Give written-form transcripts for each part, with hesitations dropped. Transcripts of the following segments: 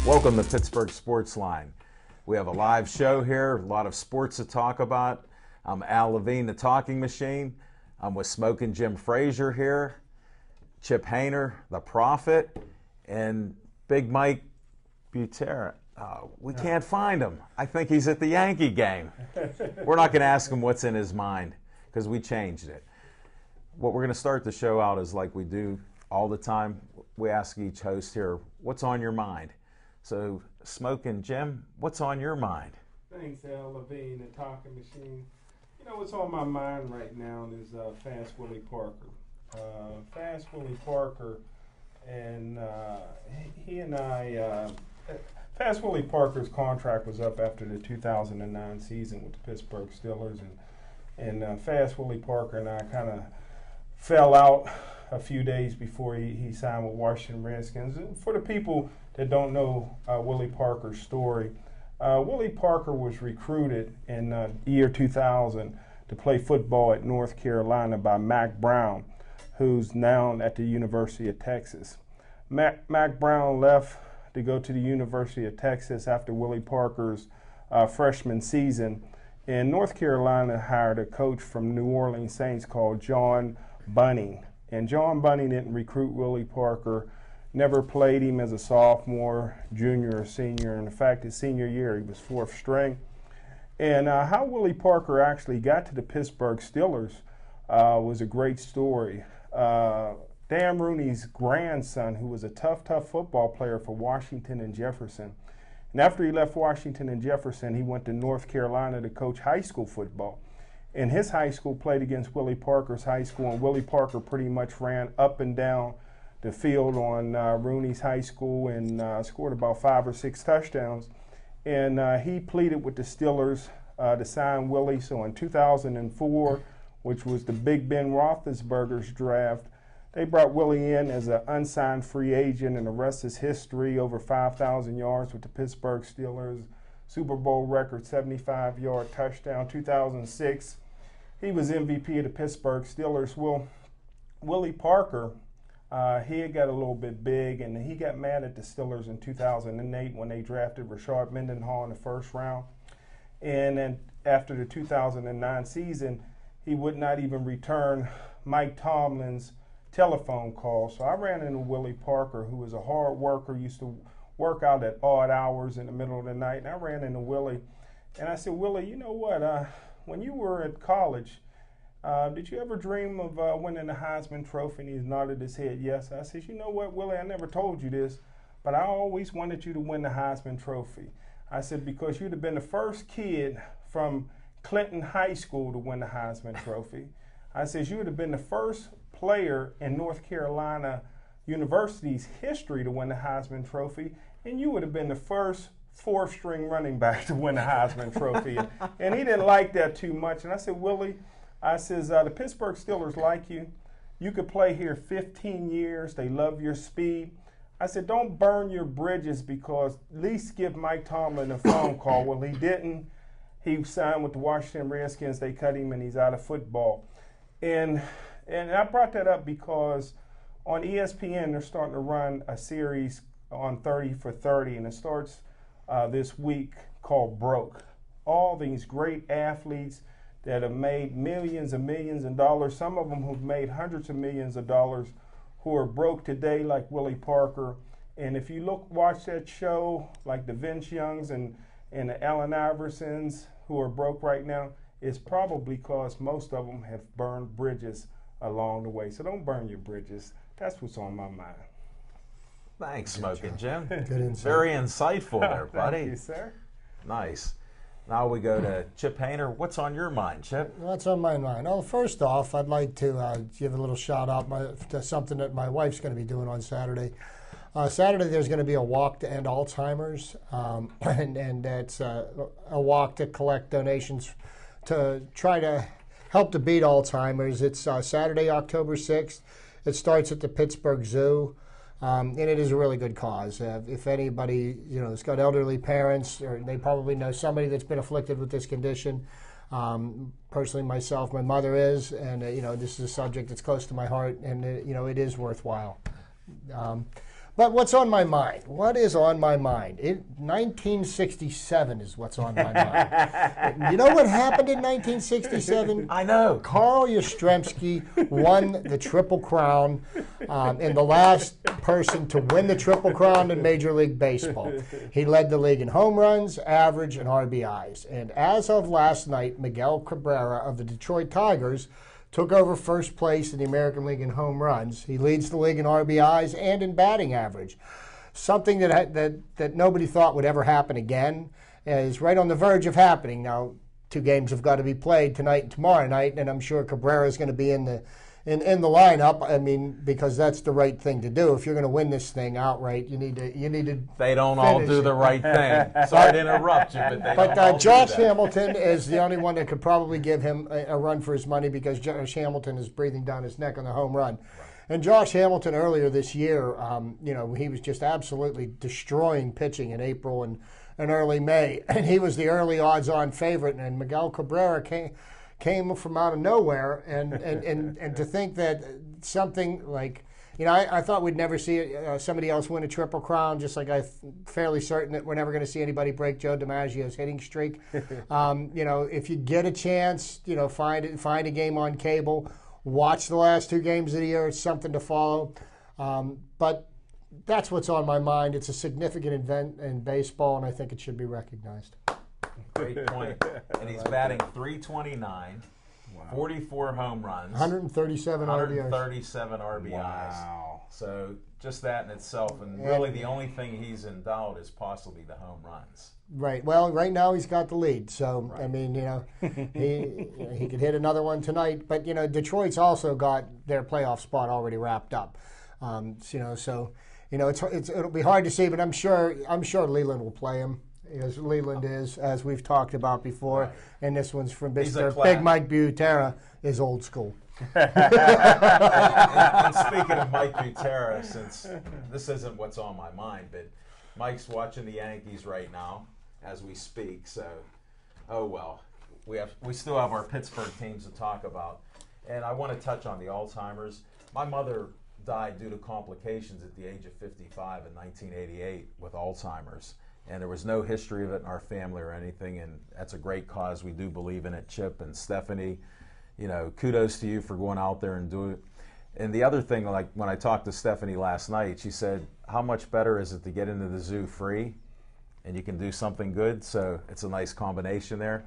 Welcome to Pittsburgh Sports Line. We have a live show here, a lot of sports to talk about. I'm Al Levine, the talking machine. I'm with Smoking Jim Frazier here, Chip Hayner, the prophet, and Big Mike Butera. We can't find him. I think he's at the Yankee game. We're not going to ask him what's in his mind because we changed it. What we're going to start the show out is like we do all the time. We ask each host here, what's on your mind? So, Smoking Jim, what's on your mind? Thanks, Al Levine, the talking machine. You know, what's on my mind right now is Fast Willie Parker. Fast Willie Parker, and he and I, Fast Willie Parker's contract was up after the 2009 season with the Pittsburgh Steelers, and Fast Willie Parker and I kind of fell out a few days before he signed with Washington Redskins. And for the people that don't know Willie Parker's story, Willie Parker was recruited in the year 2000 to play football at North Carolina by Mack Brown, who's now at the University of Texas. Mack Brown left to go to the University of Texas after Willie Parker's freshman season, and North Carolina hired a coach from New Orleans Saints called John Bunting. And John Bunting didn't recruit Willie Parker, never played him as a sophomore, junior, or senior. And in fact, his senior year, he was fourth string. And how Willie Parker actually got to the Pittsburgh Steelers was a great story. Dan Rooney's grandson, who was a tough football player for Washington and Jefferson. And after he left Washington and Jefferson, he went to North Carolina to coach high school football. And his high school played against Willie Parker's high school, and Willie Parker pretty much ran up and down the field on Rooney's high school and scored about 5 or 6 touchdowns. And he pleaded with the Steelers to sign Willie. So in 2004, which was the Big Ben Roethlisberger's draft, they brought Willie in as an unsigned free agent, and the rest is history. Over 5,000 yards with the Pittsburgh Steelers, Super Bowl record 75-yard touchdown. 2006, he was MVP of the Pittsburgh Steelers. Well, Willie Parker, he had got a little bit big, and he got mad at the Steelers in 2008 when they drafted Rashard Mendenhall in the first round. And then after the 2009 season, he would not even return Mike Tomlin's telephone call. So I ran into Willie Parker, who was a hard worker, used to work out at odd hours in the middle of the night. And I ran into Willie, and I said, Willie, you know what? When you were at college, did you ever dream of winning the Heisman Trophy? And he nodded his head, yes. I said, you know what, Willie, I never told you this, but I always wanted you to win the Heisman Trophy. I said, because you'd have been the first kid from Clinton High School to win the Heisman Trophy. I said, you would have been the first player in North Carolina University's history to win the Heisman Trophy, and you would have been the first fourth-string running back to win the Heisman Trophy. And he didn't like that too much. And I said, Willie, I says, the Pittsburgh Steelers like you. You could play here 15 years. They love your speed. I said, don't burn your bridges, because at least give Mike Tomlin a phone call. Well, he didn't. He signed with the Washington Redskins. They cut him, and he's out of football. And I brought that up because on ESPN, they're starting to run a series on 30 for 30, and it starts this week called Broke. All these great athletes that have made millions and millions of dollars, some of them who've made hundreds of millions of dollars, who are broke today, like Willie Parker. And if you watch that show, like the Vince Youngs and the Allen Iversons, who are broke right now, it's probably because most of them have burned bridges along the way. So don't burn your bridges. That's what's on my mind. Thanks, Smoking Jim. Good insight. Very insightful there, buddy. Thank you, sir. Nice. Now we go to Chip Hayner. What's on your mind, Chip? What's on my mind? Well, first off, I'd like to give a little shout out to something that my wife's going to be doing on Saturday. Saturday there's going to be a walk to end Alzheimer's, and that's a walk to collect donations to try to help to beat Alzheimer's. It's Saturday, October 6th. It starts at the Pittsburgh Zoo. And it is a really good cause. If anybody, has got elderly parents, or they probably know somebody that's been afflicted with this condition. Personally, myself, my mother is, and this is a subject that's close to my heart, and it is worthwhile. But what's on my mind? What is on my mind? 1967 is what's on my mind. You know what happened in 1967? I know. Carl Yastrzemski won the Triple Crown, and the last person to win the Triple Crown in Major League Baseball. He led the league in home runs, average, and RBIs. And as of last night, Miguel Cabrera of the Detroit Tigers took over first place in the American League in home runs. He leads the league in RBIs and in batting average. Something that nobody thought would ever happen again is right on the verge of happening. Now, 2 games have got to be played tonight and tomorrow night, and I'm sure Cabrera is going to be in the lineup. I mean, because that's the right thing to do. If you're going to win this thing outright, you need to. They don't all do the right thing. Sorry to interrupt you, but they don't all Josh do that. Hamilton is the only one that could probably give him a run for his money, because Josh Hamilton is breathing down his neck on the home run. And Josh Hamilton earlier this year, he was just absolutely destroying pitching in April and early May, and he was the early odds-on favorite. And Miguel Cabrera came from out of nowhere, and to think that something like, I thought we'd never see somebody else win a Triple Crown, just like I'm fairly certain that we're never going to see anybody break Joe DiMaggio's hitting streak. If you get a chance, find a game on cable, watch the last 2 games of the year. It's something to follow. But that's what's on my mind. It's a significant event in baseball, and I think it should be recognized. Great point. And he's batting .329, 44 home runs, 137 RBIs. 137 RBIs. Wow. So just that in itself, and really the only thing he's in doubt is possibly the home runs. Right. Well, right now he's got the lead. So, right. I mean, he could hit another one tonight. But, Detroit's also got their playoff spot already wrapped up. It'll be hard to see, but I'm sure Leland will play him, as Leland is, as we've talked about before. Right. And this one's from Mr. Big Mike Butera, is old school. and speaking of Mike Butera, since this isn't what's on my mind, but Mike's watching the Yankees right now as we speak, so we still have our Pittsburgh teams to talk about. And I want to touch on the Alzheimer's. My mother died due to complications at the age of 55 in 1988 with Alzheimer's. And there was no history of it in our family or anything, and that's a great cause. We do believe in it. Chip and Stephanie, kudos to you for going out there and doing it. And the other thing, like when I talked to Stephanie last night, she said, how much better is it to get into the zoo free and you can do something good? So it's a nice combination there.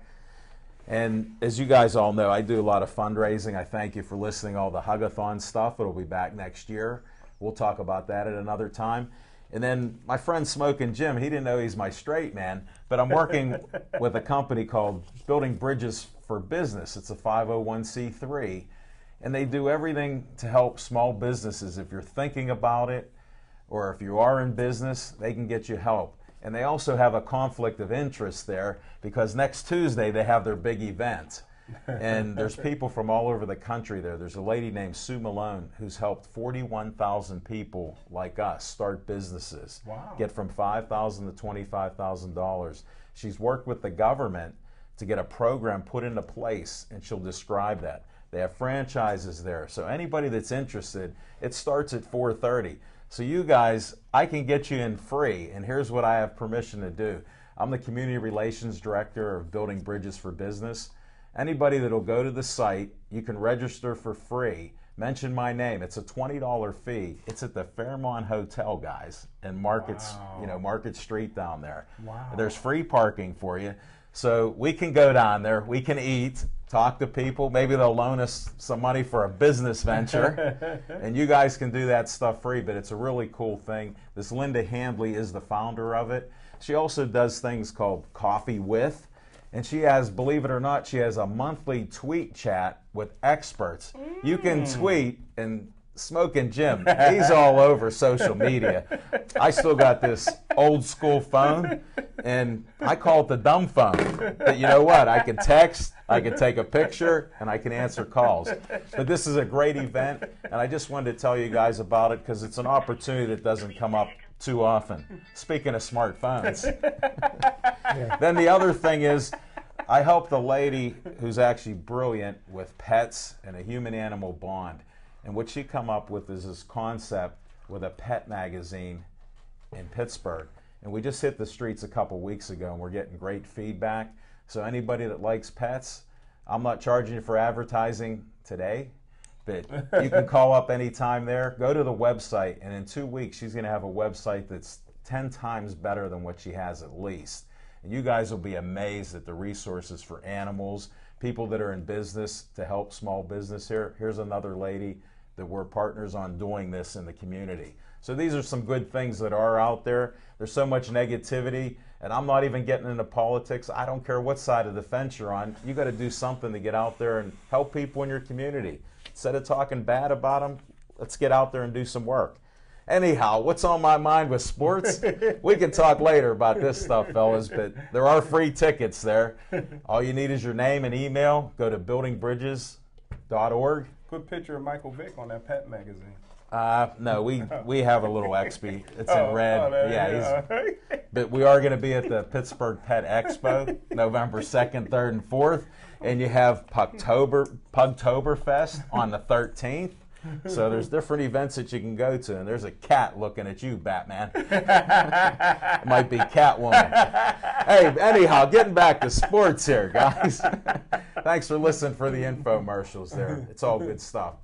And as you guys all know, I do a lot of fundraising. I thank you for listening to all the Hugathon stuff. It'll be back next year. We'll talk about that at another time. And then my friend Smoking Jim, he didn't know he's my straight man, but I'm working with a company called Building Bridges for Business. It's a 501c3, and they do everything to help small businesses. If you're thinking about it, or if you are in business, they can get you help. And they also have a conflict of interest there, because next Tuesday they have their big event. And there's people from all over the country there. There's a lady named Sue Malone who's helped 41,000 people like us start businesses. Wow. Get from $5,000 to $25,000. She's worked with the government to get a program put into place, and she'll describe that. They have franchises there. So anybody that's interested, it starts at 4:30. So you guys, I can get you in free, and here's what I have permission to do. I'm the Community Relations Director of Building Bridges for Business. Anybody that'll go to the site, you can register for free. Mention my name. It's a $20 fee. It's at the Fairmont Hotel, guys, in Market Street down there. Wow. There's free parking for you. So we can go down there, we can eat, talk to people. Maybe they'll loan us some money for a business venture. And you guys can do that stuff free, but it's a really cool thing. This Linda Handley is the founder of it. She also does things called Coffee With. And she has, believe it or not, she has a monthly tweet chat with experts. You can tweet, and Smoking Jim, he's all over social media. I still got this old school phone, and I call it the dumb phone. But you know what? I can text, I can take a picture, and I can answer calls. But this is a great event, and I just wanted to tell you guys about it because it's an opportunity that doesn't come up too often. Speaking of smartphones. Yeah. Then the other thing is, I helped a lady who's actually brilliant with pets and a human-animal bond. And what she come up with is this concept with a pet magazine in Pittsburgh. And we just hit the streets a couple weeks ago, and we're getting great feedback. So anybody that likes pets, I'm not charging you for advertising today, but you can call up anytime there. Go to the website, and in 2 weeks, she's going to have a website that's 10 times better than what she has at least. And you guys will be amazed at the resources for animals, people that are in business to help small business here. Here's another lady that we're partners on doing this in the community. So these are some good things that are out there. There's so much negativity, and I'm not even getting into politics. I don't care what side of the fence you're on. You got to do something to get out there and help people in your community. Instead of talking bad about them, let's get out there and do some work. Anyhow, what's on my mind with sports? We can talk later about this stuff, fellas, but there are free tickets there. All you need is your name and email. Go to buildingbridges.org. Put a picture of Michael Vick on that pet magazine. No, we have a little XP. It's in red. But we are going to be at the Pittsburgh Pet Expo, November 2nd, 3rd, and 4th. And you have Pugtoberfest on the 13th. So there's different events that you can go to. And there's a cat looking at you, Batman. It might be Catwoman. Hey, anyhow, getting back to sports here, guys. Thanks for listening for the infomercials there. It's all good stuff.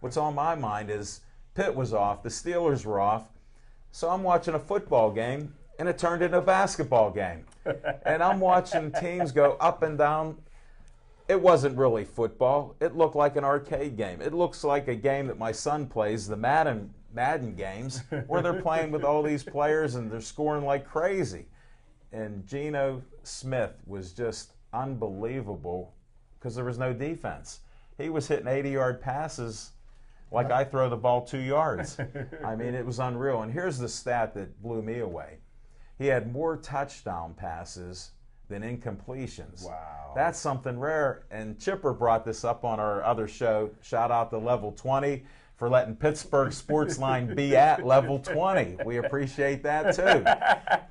What's on my mind is Pitt was off, the Steelers were off, so I'm watching a football game, and it turned into a basketball game. And I'm watching teams go up and down. It wasn't really football. It looked like an arcade game. It looks like a game that my son plays, the Madden games, where they're playing with all these players and they're scoring like crazy. And Geno Smith was just unbelievable because there was no defense. He was hitting 80-yard passes like I throw the ball 2 yards. I mean, it was unreal. And here's the stat that blew me away. He had more touchdown passes than incompletions. Wow. That's something rare. And Chipper brought this up on our other show. Shout out to Level 20 for letting Pittsburgh Sportsline be at Level 20. We appreciate that too.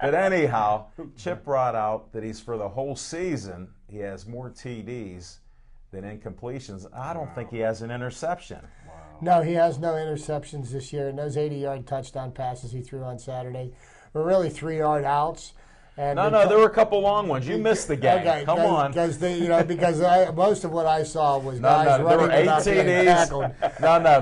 But anyhow, Chip brought out that he's for the whole season, he has more TDs than incompletions. I don't think he has an interception. No, he has no interceptions this year. And those 80-yard touchdown passes he threw on Saturday were really 3-yard outs. And no, there were a couple long ones. You missed the game. Okay, Come on. Because most of what I saw was guys running without being tackled.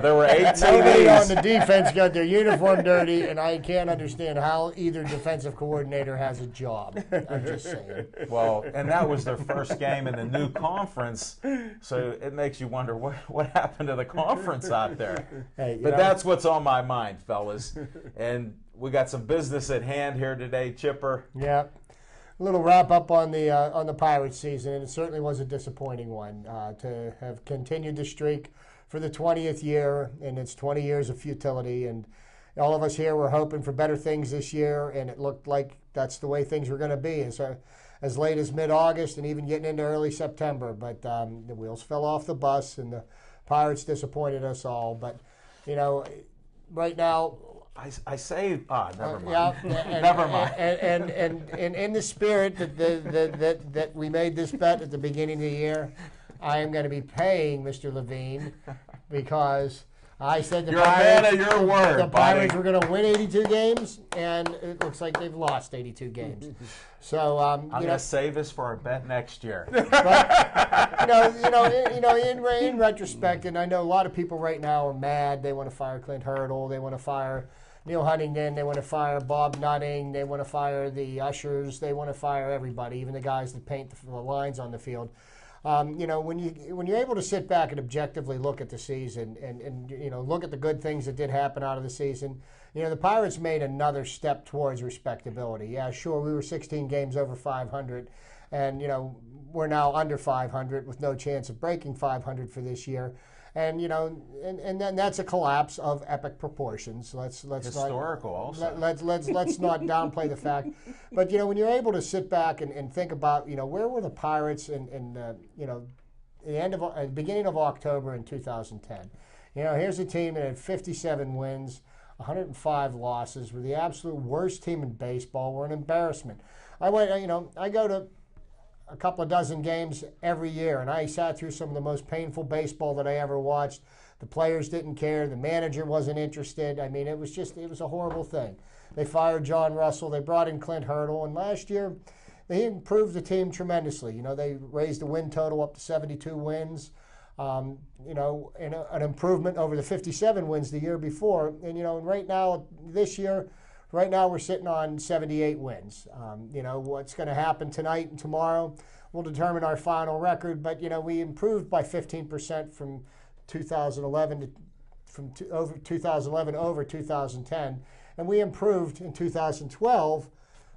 There were 8 Nobody on TDs. the defense got their uniform dirty, and I can't understand how either defensive coordinator has a job. I'm just saying. Well, and that was their first game in the new conference, so it makes you wonder what happened to the conference out there. Hey, But that's what's on my mind, fellas. And we got some business at hand here today, Chipper. Yeah. A little wrap up on the Pirates season, and it certainly was a disappointing one to have continued the streak for the 20th year, and it's 20 years of futility. And all of us here were hoping for better things this year, and it looked like that's the way things were going to be as late as mid-August and even getting into early September. But the wheels fell off the bus, and the Pirates disappointed us all. But, right now, I say, never mind. Yeah, Never mind. And in the spirit that we made this bet at the beginning of the year, I am going to be paying Mr. Levine because I said You're a man of your word, the Pirates buddy. were going to win 82 games, and it looks like they've lost 82 games. So I'm going to save this for our bet next year. But, in retrospect, and I know a lot of people right now are mad. They want to fire Clint Hurdle. They want to fire Neil Huntington. They want to fire Bob Nutting. They want to fire the ushers. They want to fire everybody, even the guys that paint the lines on the field. When you're able to sit back and objectively look at the season and look at the good things that did happen out of the season, the Pirates made another step towards respectability. Yeah, sure, we were 16 games over 500, and we're now under 500 with no chance of breaking 500 for this year. And and then that's a collapse of epic proportions. Let's Historical not, also. Let's not downplay the fact. But when you're able to sit back and think about where were the Pirates in the beginning of October in 2010. Here's a team that had 57 wins, 105 losses. We're the absolute worst team in baseball. We're an embarrassment. I go to a couple of dozen games every year, and I sat through some of the most painful baseball that I ever watched. The players didn't care. The manager wasn't interested. I mean, it was a horrible thing. They fired John Russell. They brought in Clint Hurdle. And last year, they improved the team tremendously. You know, they raised the win total up to 72 wins. You know, and an improvement over the 57 wins the year before. And, you know, right now, this year, right now we're sitting on 78 wins. You know, what's going to happen tonight and tomorrow will determine our final record. But, you know, we improved by 15% from 2011 over 2011 over 2010. And we improved in 2012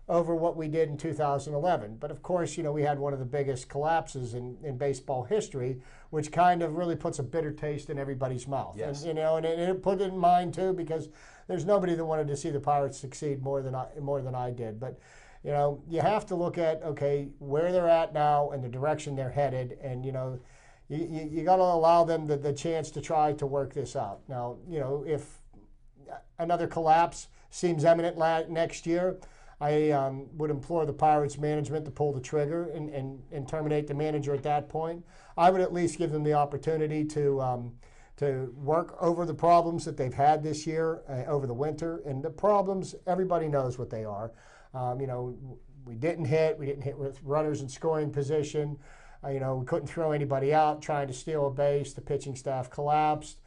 over what we did in 2011. But of course, you know, we had one of the biggest collapses in baseball history, which kind of really puts a bitter taste in everybody's mouth. Yes. And, you know, and it put it in mine too, because there's nobody that wanted to see the Pirates succeed more than I did. But, you know, you have to look at, okay, where they're at now and the direction they're headed, and, you know, you got to allow them the chance to try to work this out. Now, you know, if another collapse seems imminent next year, I would implore the Pirates management to pull the trigger and terminate the manager at that point. I would at least give them the opportunity to work over the problems that they've had this year over the winter. And the problems, everybody knows what they are. You know, we didn't hit with runners in scoring position. You know, we couldn't throw anybody out trying to steal a base. The pitching staff collapsed.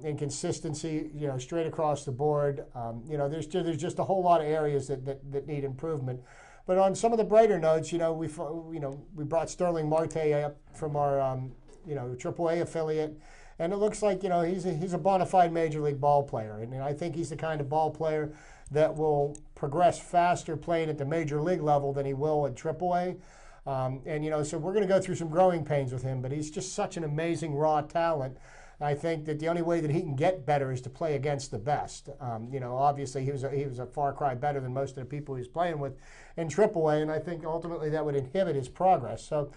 Inconsistency, you know, straight across the board. You know, there's just a whole lot of areas that need improvement. But on some of the brighter notes, you know, we brought Sterling Marte up from our you know, AAA affiliate, and it looks like, you know, he's a bona fide major league ball player, and I think he's the kind of ball player that will progress faster playing at the major league level than he will at AAA. And you know, so we're going to go through some growing pains with him, but he's just such an amazing raw talent. I think that the only way that he can get better is to play against the best. You know, obviously he was a far cry better than most of the people he was playing with in AAA, and I think ultimately that would inhibit his progress. So,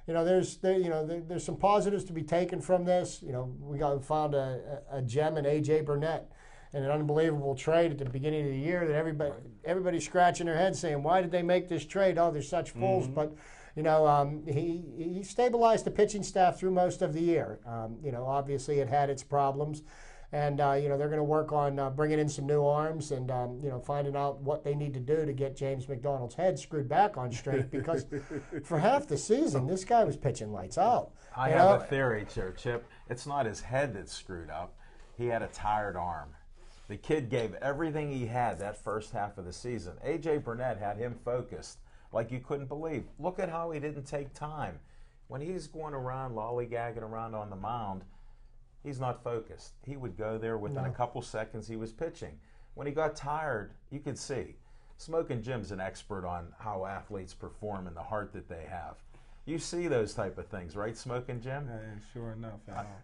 you know, there's some positives to be taken from this. You know, we found a gem in A.J. Burnett, and an unbelievable trade at the beginning of the year that everybody's scratching their head saying, why did they make this trade? Oh, they're such fools. Mm-hmm. But you know, he stabilized the pitching staff through most of the year. You know, obviously it had its problems, and you know, they're going to work on bringing in some new arms and you know, finding out what they need to do to get James McDonald's head screwed back on straight, because for half the season this guy was pitching lights out. I have a theory, Chip. It's not his head that's screwed up. He had a tired arm. The kid gave everything he had that first half of the season. A.J. Burnett had him focused like you couldn't believe. Look at how he didn't take time. When he's going around lollygagging around on the mound, he's not focused. He would go there within a couple seconds he was pitching. When he got tired, you could see. Smoking Jim's an expert on how athletes perform and the heart that they have. You see those type of things, right, Smoking Jim? Sure enough.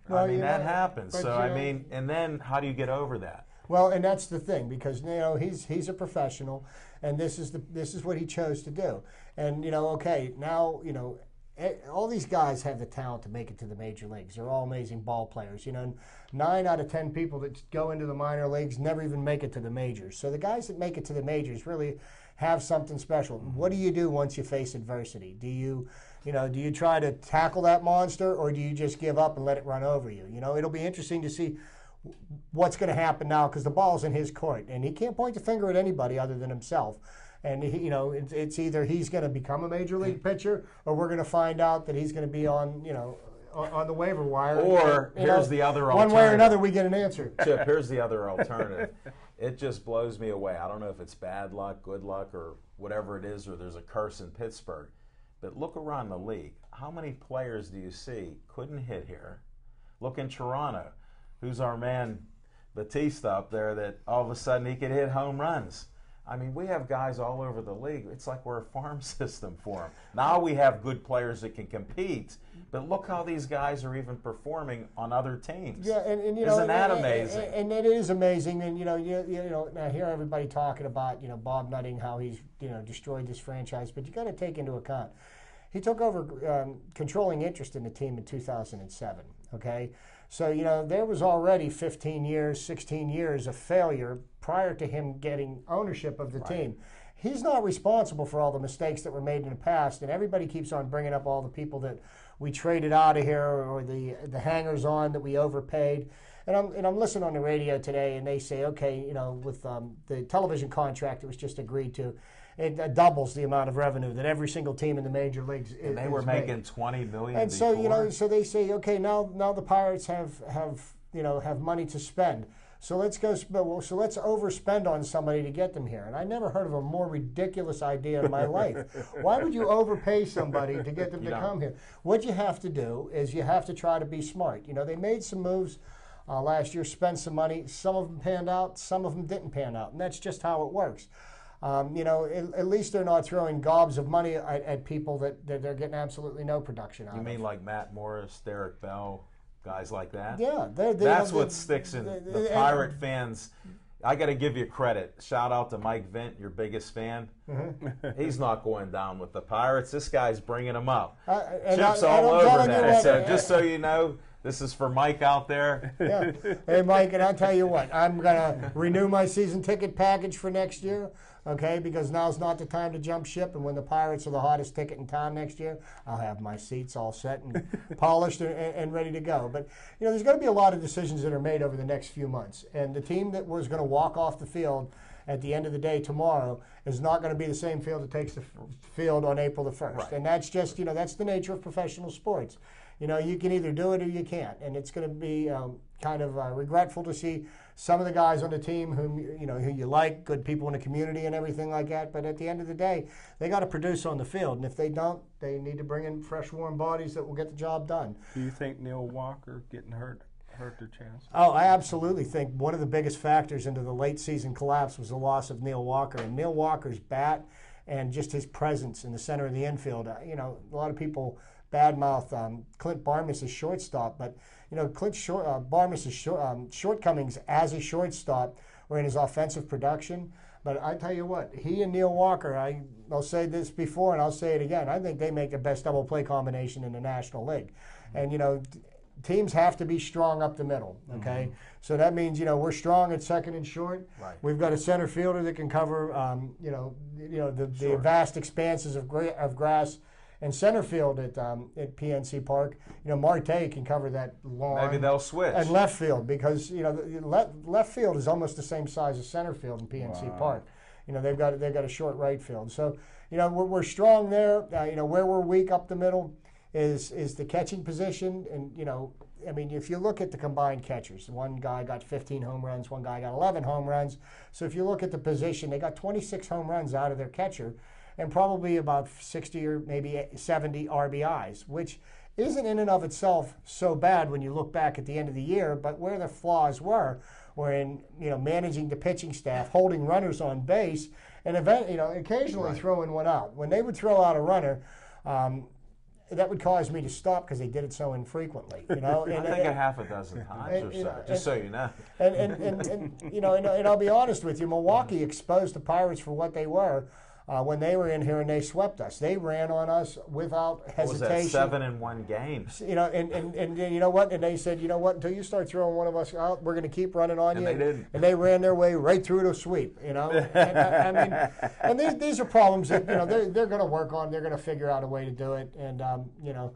I mean, that happens. So, I mean, and then how do you get over that? Well, and that's the thing, because, you know, he's a professional, and this is what he chose to do. And, you know, okay, now, you know, all these guys have the talent to make it to the major leagues. They're all amazing ball players. You know, 9 out of 10 people that go into the minor leagues never even make it to the majors. So the guys that make it to the majors really have something special. What do you do once you face adversity? Do you try to tackle that monster, or do you just give up and let it run over you? You know, it'll be interesting to see what's going to happen now, because the ball's in his court, and he can't point the finger at anybody other than himself. And he, you know, it's either he's going to become a major league pitcher, or we're going to find out that he's going to be on, you know, on the waiver wire. Or here's the other alternative. One way or another, we get an answer. Chip, here's the other alternative. It just blows me away. I don't know if it's bad luck, good luck, or whatever it is, or there's a curse in Pittsburgh. But look around the league. How many players do you see couldn't hit here? Look in Toronto. Who's our man Batista up there that all of a sudden he could hit home runs? I mean, we have guys all over the league. It's like we're a farm system for them. Now we have good players that can compete, but look how these guys are even performing on other teams. Yeah, and you know, isn't that amazing? And it is amazing. And you know, I hear everybody talking about, you know, Bob Nutting, how he's, you know, destroyed this franchise, but you got to take into account he took over controlling interest in the team in 2007. Okay. So, you know, there was already 15 years, 16 years of failure prior to him getting ownership of the team. He's not responsible for all the mistakes that were made in the past, and everybody keeps on bringing up all the people that we traded out of here or the hangers-on that we overpaid. And I'm listening on the radio today, and they say, okay, you know, with the television contract that was just agreed to, it doubles the amount of revenue that every single team in the major leagues and they were making $20 million. And before. so, you know, so they say, okay, now the Pirates have money to spend. So let's go. So let's overspend on somebody to get them here. And I never heard of a more ridiculous idea in my life. Why would you overpay somebody to get them to come here? What you have to do is you have to try to be smart. You know, they made some moves last year, spent some money. Some of them panned out, some of them didn't pan out, and that's just how it works. You know, at least they're not throwing gobs of money at people that they're getting absolutely no production out of. You mean like Matt Morris, Derek Bell? Guys like that? Yeah. That's what sticks in the Pirate fans. I got to give you credit. Shout out to Mike Vint, your biggest fan. Mm-hmm. He's not going down with the Pirates. This guy's bringing them up. Chip's all over that. So just so you know, this is for Mike out there. Yeah. Hey, Mike, and I'll tell you what. I'm going to renew my season ticket package for next year. Okay, because now's not the time to jump ship, and when the Pirates are the hottest ticket in town next year, I'll have my seats all set and polished and ready to go. But, you know, there's going to be a lot of decisions that are made over the next few months, and the team that was going to walk off the field at the end of the day tomorrow is not going to be the same field that takes the field on April the 1st. Right. And that's just, you know, that's the nature of professional sports. You know, you can either do it or you can't, and it's going to be kind of regretful to see some of the guys on the team who you like, good people in the community and everything like that. But at the end of the day, they got to produce on the field, and if they don't, they need to bring in fresh, warm bodies that will get the job done. Do you think Neil Walker getting hurt their chance? Oh, I absolutely think one of the biggest factors into the late season collapse was the loss of Neil Walker, and Neil Walker's bat and just his presence in the center of the infield. You know, a lot of people badmouth Clint Barnes' shortstop, but you know, Barnes' shortcomings as a shortstop were in his offensive production. But I tell you what, he and Neil Walker, I'll say this before and I'll say it again, I think they make the best double play combination in the National League. And you know, teams have to be strong up the middle, okay? Mm-hmm. So that means, you know, we're strong at second and short. Right. We've got a center fielder that can cover, the vast expanses of grass and center field at PNC Park. You know, Marte can cover that lawn. Maybe they'll switch. And left field, because, you know, left field is almost the same size as center field in PNC Park. You know, they've got a short right field. So, you know, we're strong there. You know, where we're weak up the middle is the catching position. And, you know, I mean, if you look at the combined catchers, one guy got 15 home runs, one guy got 11 home runs. So if you look at the position, they got 26 home runs out of their catcher and probably about 60 or maybe 70 RBIs, which isn't in and of itself so bad when you look back at the end of the year. But where the flaws were in, you know, managing the pitching staff, holding runners on base, and occasionally throwing one out. When they would throw out a runner, that would cause me to stop because they did it so infrequently. You know, I think a half a dozen times or so, just so you know. And I'll be honest with you, Milwaukee exposed the Pirates for what they were. When they were in here and they swept us, they ran on us without hesitation. What was that, 7-1 games? You know, and you know what? And they said, you know what? Until you start throwing one of us out, we're going to keep running on you. And they didn't. And they ran their way right through to sweep. You know, and these are problems that, you know, they're going to work on. They're going to figure out a way to do it. And you know,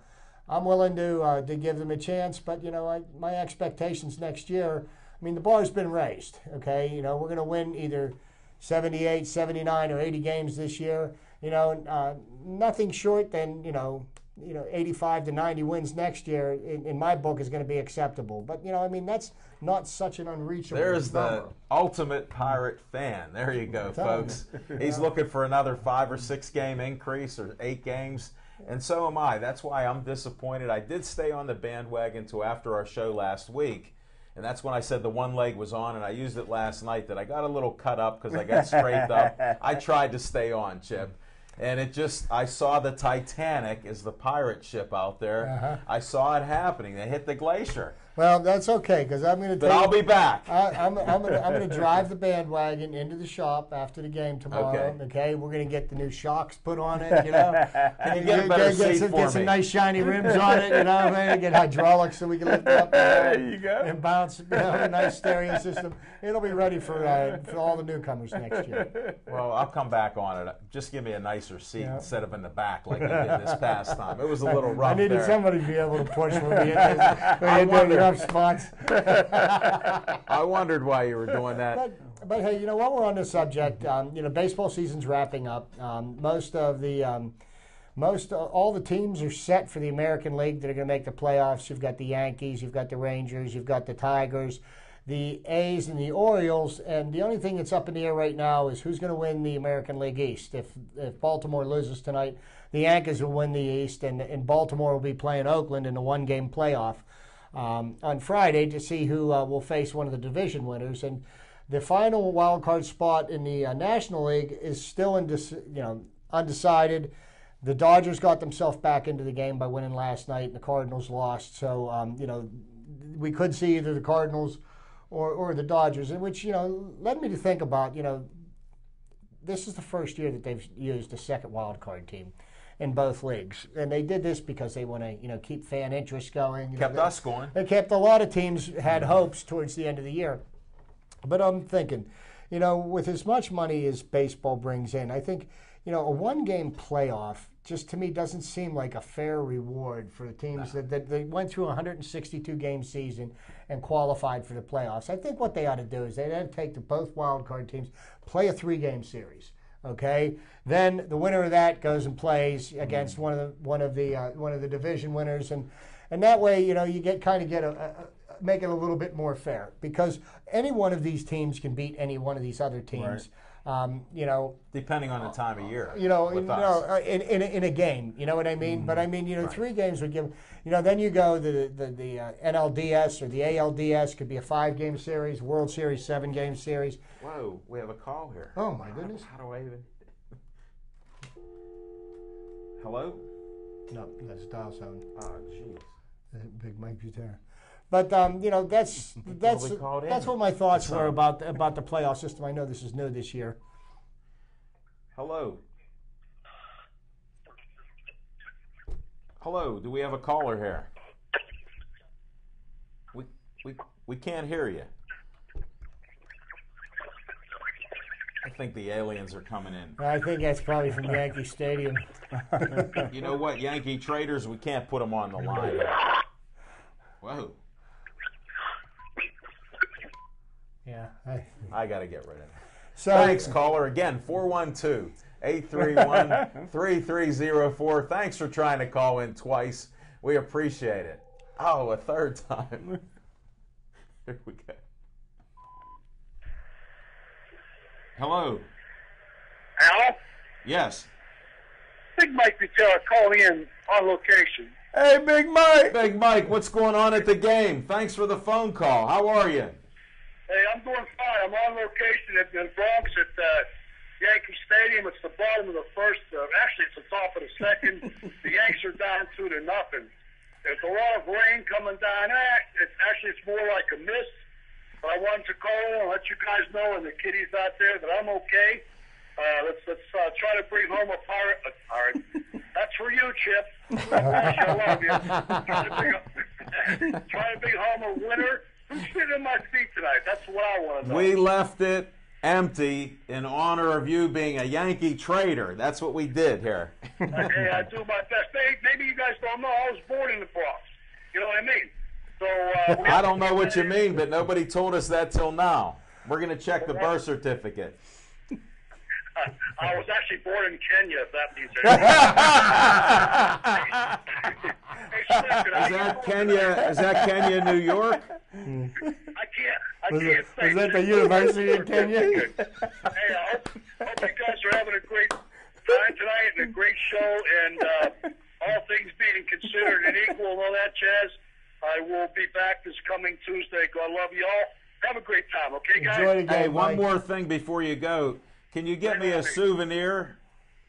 I'm willing to give them a chance. But you know, my expectations next year. I mean, the bar's been raised. Okay, you know, we're going to win either 78, 79, or 80 games this year. You know, nothing short than, you know, 85 to 90 wins next year in my book is going to be acceptable. But, you know, I mean, that's not such an unreachable There's number. The ultimate Pirate fan. There you go, folks. He's looking for another 5 or 6 game increase or 8 games. And so am I. That's why I'm disappointed. I did stay on the bandwagon until after our show last week. And that's when I said the one leg was on, and I used it last night that I got a little cut up because I got straightened up. I tried to stay on, Chip. And I saw the Titanic as the pirate ship out there. I saw it happening. They hit the glacier. Well, that's okay because I'm going to. But I'll be back. I'm going to drive the bandwagon into the shop after the game tomorrow. Okay, we're going to get the new shocks put on it. You know, and get a better seat for get me. some nice shiny rims on it. You know, man, get hydraulics so we can lift it up. There you go. And bounce. You know, a nice stereo system. It'll be ready for all the newcomers next year. Well, I'll come back on it. Just give me a nicer seat instead of in the back like you did this past time. It was a little rough. I needed there. somebody to be able to push when we hit those rough spots. I wondered why you were doing that. But hey, you know, while we're on this subject, you know, baseball season's wrapping up. All the teams are set for the American League that are going to make the playoffs. You've got the Yankees, you've got the Rangers, you've got the Tigers, the A's, and the Orioles. And the only thing that's up in the air right now is who's going to win the American League East. If Baltimore loses tonight, the Yankees will win the East, and Baltimore will be playing Oakland in a one-game playoff on Friday to see who will face one of the division winners. And the final wild card spot in the National League is still undecided. The Dodgers got themselves back into the game by winning last night, and the Cardinals lost. So, you know, we could see either the Cardinals or the Dodgers, which, you know, led me to think about, you know, this is the first year that they've used a second wild card team in both leagues. And they did this because they want to, you know, keep fan interest going. Kept us going. They kept a lot of teams had hopes towards the end of the year. But I'm thinking, you know, with as much money as baseball brings in, I think, you know, a one-game playoff just to me doesn't seem like a fair reward for the teams that they went through a 162-game season and qualified for the playoffs. I think what they ought to do is they ought to take both wild card teams, play a 3-game series. Okay, then the winner of that goes and plays against one of the division winners, and that way, you know, you make it a little bit more fair, because any one of these teams can beat any one of these other teams. Right. You know, depending on the time of year. You know, in a game, you know what I mean. But I mean, you know, 3 games would give. You know, then you go the NLDS or the ALDS could be a 5-game series, World Series 7-game series. Whoa, we have a call here. Oh my goodness! How do I even? Hello? No, that's dial sound. Oh, jeez. Big Mike Butera. But you know, that's what my thoughts were about the playoff system. I know this is new this year. Hello. Hello. Do we have a caller here? We can't hear you. I think the aliens are coming in. I think that's probably from Yankee Stadium. You know what, Yankee traders, we can't put them on the line. Whoa. Yeah. I got to get rid of it. So, thanks, caller. Again, 412-831-3304. Thanks for trying to call in twice. We appreciate it. Oh, a third time. Here we go. Hello. Al? Yes. Big Mike Butera calling in on location. Hey, Big Mike. Big Mike, what's going on at the game? Thanks for the phone call. How are you? Hey, I'm doing fine. I'm on location in Bronx at Yankee Stadium. It's the bottom of the first. Actually, it's the top of the second. The Yanks are down 2-0. There's a lot of rain coming down. It's more like a mist. But I wanted to call and let you guys know, and the kiddies out there, that I'm okay. Let's try to bring home a pirate. That's for you, Chip. I love you. Try to bring home a winner. Who's sitting in my seat tonight? That's what I want to know. We left it empty in honor of you being a Yankee trader. That's what we did here. Okay, I do my best. Maybe you guys don't know, I was born in the Bronx. You know what I mean? So I don't know what you mean, but nobody told us that till now. We're going to check the birth certificate. I was actually born in Kenya, if that means anything. Is that Kenya, New York? I can't say. Is that the university in Kenya? Hey, I hope you guys are having a great time tonight and a great show, and all things being considered and equal and all that jazz, I will be back this coming Tuesday. God love you all. Have a great time, okay, guys? Enjoy the game, hey, one Mike. more thing before you go. Can you get me a souvenir?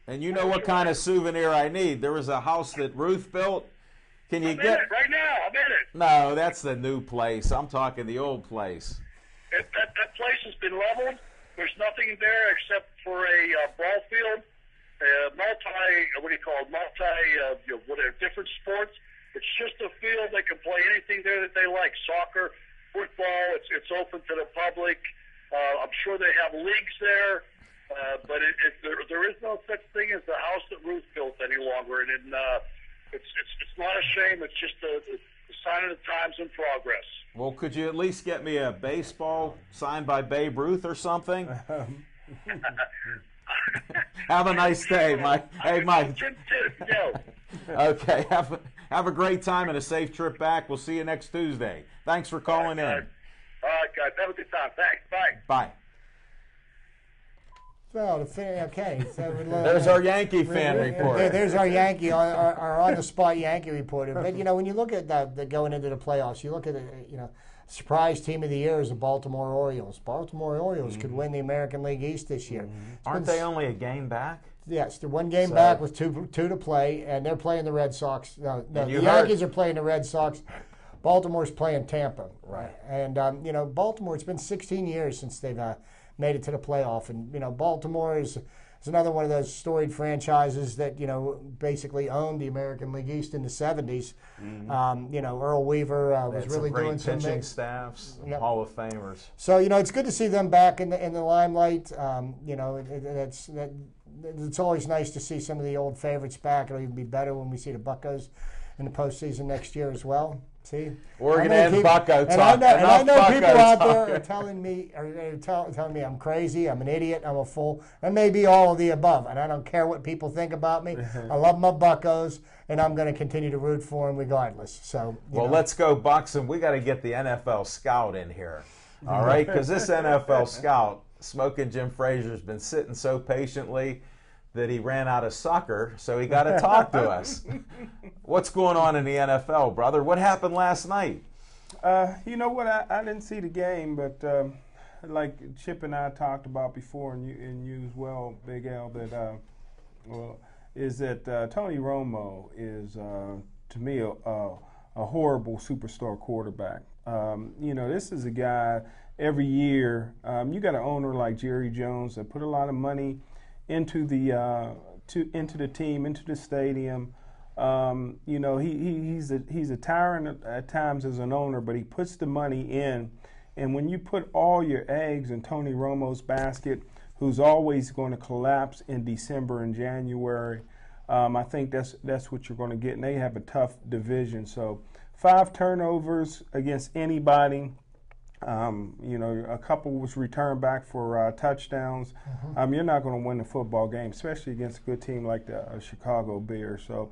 And you know what kind of souvenir I need. There was a house that Ruth built, Can you I'm get? in it right now. I'm in it. No, that's the new place. I'm talking the old place. That place has been leveled. There's nothing there except for a ball field, different sports. It's just a field. They can play anything there that they like. Soccer, football. It's open to the public. I'm sure they have leagues there. But there is no such thing as the house that Ruth built any longer. And it's not a shame. It's just a sign of the times in progress. Well, could you at least get me a baseball signed by Babe Ruth or something? Have a nice day, Mike. Hey, Mike. Okay, have a great time and a safe trip back. We'll see you next Tuesday. Thanks for calling in. All right, guys. Have a good time. Thanks. Bye. Bye. Well, okay. So There's our Yankee fan report. There's our Yankee, our on-the-spot Yankee reporter. But, when you look at the going into the playoffs, you look at surprise team of the year is the Baltimore Orioles. Baltimore Orioles could win the American League East this year. Aren't they only a game back? Yes, they're one game back with two to play, and they're playing the Red Sox. No, the Yankees are playing the Red Sox. Baltimore's playing Tampa. Right. And, Baltimore, it's been 16 years since they've made it to the playoff. And, Baltimore is another one of those storied franchises that, basically owned the American League East in the 70s. Earl Weaver was really doing some pitching staffs, Yep. Hall of Famers. So, it's good to see them back in the limelight. It's always nice to see some of the old favorites back. It'll even be better when we see the Buccos in the postseason next year as well. See, Oregon and Bucco talk. And I know Enough people Bucco out talk. there are telling me I'm crazy, I'm an idiot, I'm a fool, and maybe all of the above. And I don't care what people think about me. I love my Buccos, and I'm going to continue to root for them regardless. So, let's go Bucks, and we got to get the NFL scout in here. All right, because this NFL scout, Smoking Jim Frazier's been sitting so patiently that he ran out of sucker, so he got to talk to us. What's going on in the NFL, brother? What happened last night? You know what? I didn't see the game, but like Chip and I talked about before, and you as well, Big L, that Tony Romo is to me a horrible superstar quarterback. This is a guy every year. You got an owner like Jerry Jones that put a lot of money into the team, into the stadium. He's a tyrant at times as an owner, but he puts the money in. And when you put all your eggs in Tony Romo's basket, who's always going to collapse in December and January, I think that's what you're going to get. And they have a tough division. So 5 turnovers against anybody. A couple was returned back for touchdowns. You're not going to win the football game, especially against a good team like the Chicago Bears. So